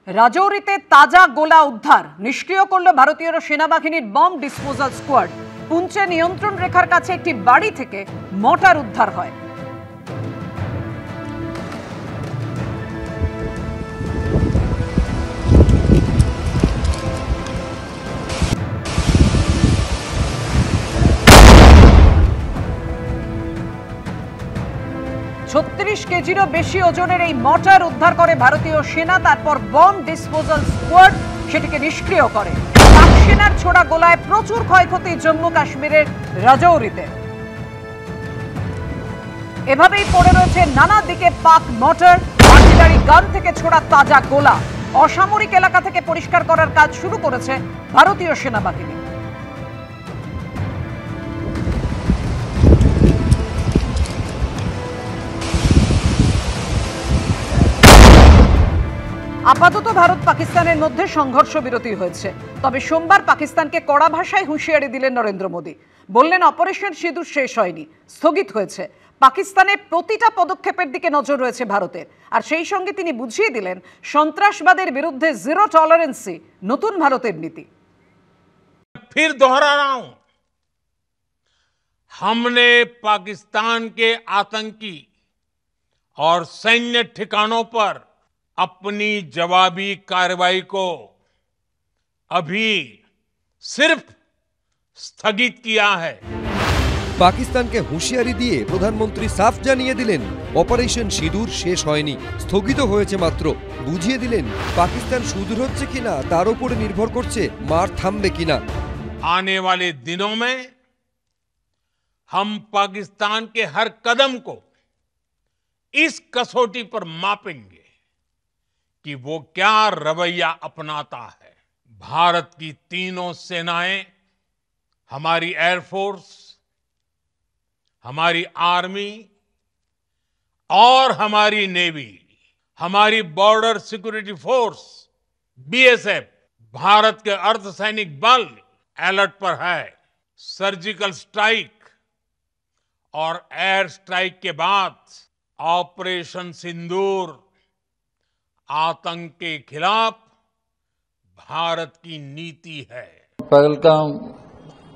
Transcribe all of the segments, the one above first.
রাজৌরিতে তাজা গোলা উদ্ধার, নিষ্ক্রিয় করল ভারতীয় সেনাবাহিনীর বম্ব ডিসপোজাল স্কোয়াড। পুঞ্চে নিয়ন্ত্রণ রেখার কাছে একটি বাড়ি থেকে মর্টার উদ্ধার হয়। ছত্রিশ কেজিরও বেশি ওজনের এই মর্টার উদ্ধার করে ভারতীয় সেনা। তারপর বম্ব ডিসপোজাল স্কোয়াড সেটিকে নিষ্ক্রিয় করে। পাক সেনার ছোড়া গোলায় প্রচুর ক্ষয়ক্ষতি জম্মু কাশ্মীরের রাজৌরিতে। এভাবেই পড়ে রয়েছে নানা দিকে পাক মর্টার, আর্টিলারি গান থেকে ছোড়া তাজা গোলা। অসামরিক এলাকা থেকে পরিষ্কার করার কাজ শুরু করেছে ভারতীয় সেনাবাহিনী। আপাতত ভারত পাকিস্তানের মধ্যে সংঘর্ষ বিরতি হয়েছে, তবে সোমবার পাকিস্তানকে কড়া ভাষায় হুঁশিয়ারি দিলেন নরেন্দ্র মোদী। বললেন অপারেশন সিঁদুর শেষ হয়নি, স্থগিত হয়েছে। পাকিস্তানের প্রতিটা পদক্ষেপের দিকে নজর রয়েছে ভারতের। আর সেই সঙ্গে তিনি বুঝিয়ে দিলেন সন্ত্রাসবাদের বিরুদ্ধে জিরো টলারেন্সই নতুন ভারতের নীতি। फिर दोहरा रहा हूं, हमने पाकिस्तान के आतंकी और सैन्य ठिकानों पर अपनी जवाबी कार्रवाई को अभी सिर्फ स्थगित किया है। পাকিস্তানকে হুঁশিয়ারি দিয়ে প্রধানমন্ত্রী সাফ জানিয়ে দিলেন অপারেশন সিঁদুর শেষ হয়নি, স্থগিত হয়েছে মাত্র। বুঝিয়ে দিলেন পাকিস্তান সুদূর হচ্ছে কিনা তার উপরে নির্ভর করছে মার থামবে কিনা। आने वाले दिनों में हम पाकिस्तान के हर कदम को इस कसौटी पर मापेंगे कि वो क्या रवैया अपनाता है। भारत की तीनों सेनाएं, हमारी एयरफोर्स, हमारी आर्मी और हमारी नेवी, हमारी border security force BSF, Bharat के अर्धसैनिक बल अलर्ट पर है। सर्जिकल स्ट्राइक और एयर स्ट्राइक के बाद ऑपरेशन सिंदूर आतंक के खिलाफ भारत की नीति है। Pahalgam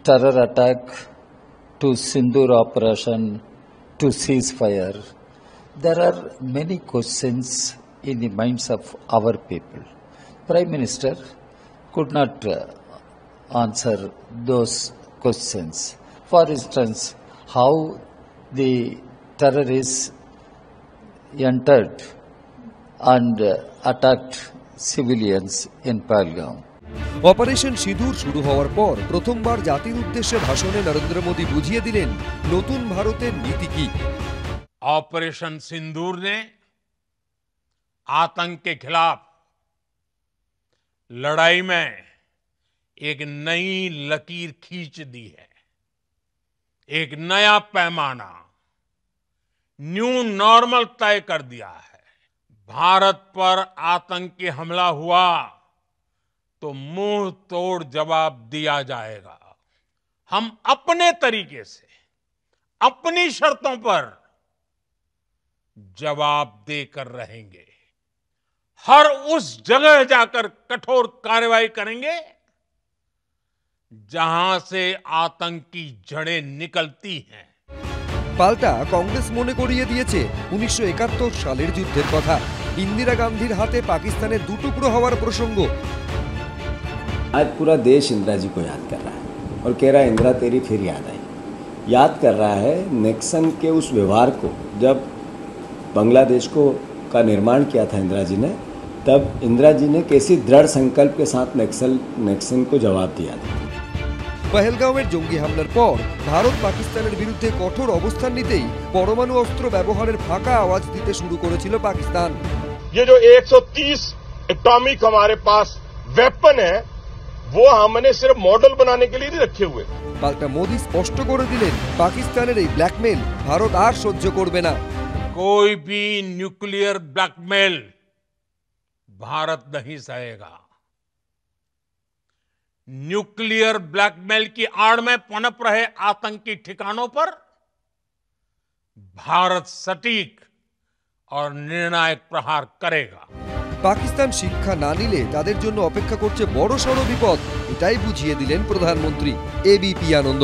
terror attack to Sindoor operation to ceasefire, there are many questions in the minds of our people. Prime Minister could not answer those questions. For instance, how the terrorists entered and attacked civilians in Pahalgam. Operation সিঁদুর শুরু হওয়ার পর প্রথমবার জাতির উদ্দেশ্যে ভাষণে নরেন্দ্র মোদী বুঝিয়ে দিলেন নতুন ভারতের নীতি কি। ऑपरेशन सिंदूर ने आतंक के खिलाफ लड़ाई में एक नई लकीर खींच दी है, एक नया पैमाना, न्यू नॉर्मल तय कर दिया है। भारत पर आतंकी हमला हुआ तो मुंह तोड़ जवाब दिया जाएगा। हम अपने तरीके से, अपनी शर्तों पर जवाब देकर रहेंगे। हर उस जगह जाकर कठोर कार्रवाई करेंगे जहां से आतंक की जड़ें निकलती हैं। পাল্টা কংগ্রেস মনে করিয়ে দিয়েছে 1971 সালের যুদ্ধের কথা। ইন্দিরা গান্ধীর হাতে পাকিস্তানের দুটুকরো হওয়ার প্রসঙ্গ। आज पूरा देश इंदिरा जी को याद कर रहा है और कह रहा है इंदिरा तेरी फिर याद आई। याद कर रहा है निक्सन के उस व्यवहार को, जब बांग्लादेश का निर्माण किया था इंदिरा जी ने, तब इंदिरा जी ने कैसी दृढ़ संकल्प के साथ निक्सन को जवाब दिया था। পহেলগাঁওয়ের জঙ্গি হামলার পর ভারত পাকিস্তানের বিরুদ্ধে কঠোর অবস্থান নিতেই পরমাণু অস্ত্র ব্যবহারের ফাঁকা আওয়াজ দিতে শুরু করেছিল পাকিস্তান। ये जो 130 एटॉमिक हमारे पास वेपन है, वो हमने सिर्फ मॉडल बनाने के लिए नहीं रखे हुए। পাল্টা মোদী স্পষ্ট করে দিলেন পাকিস্তানের এই ব্ল্যাকমেল ভারত আর সহ্য করবে না। कोई भी न्यूक्लियर ब्लैकमेल भारत नहीं सहेगा। न्यूक्लियर ब्लैकमेल की आड़ में पनप रहे आतंकी ठिकानों पर भारत सटीक और निर्णायक प्रहार करेगा। পাকিস্তান শিক্ষা না নিলে তাদের জন্য অপেক্ষা করছে বড়সড় বিপদ, এটাই বুঝিয়ে দিলেন প্রধানমন্ত্রী। এবিপি আনন্দ।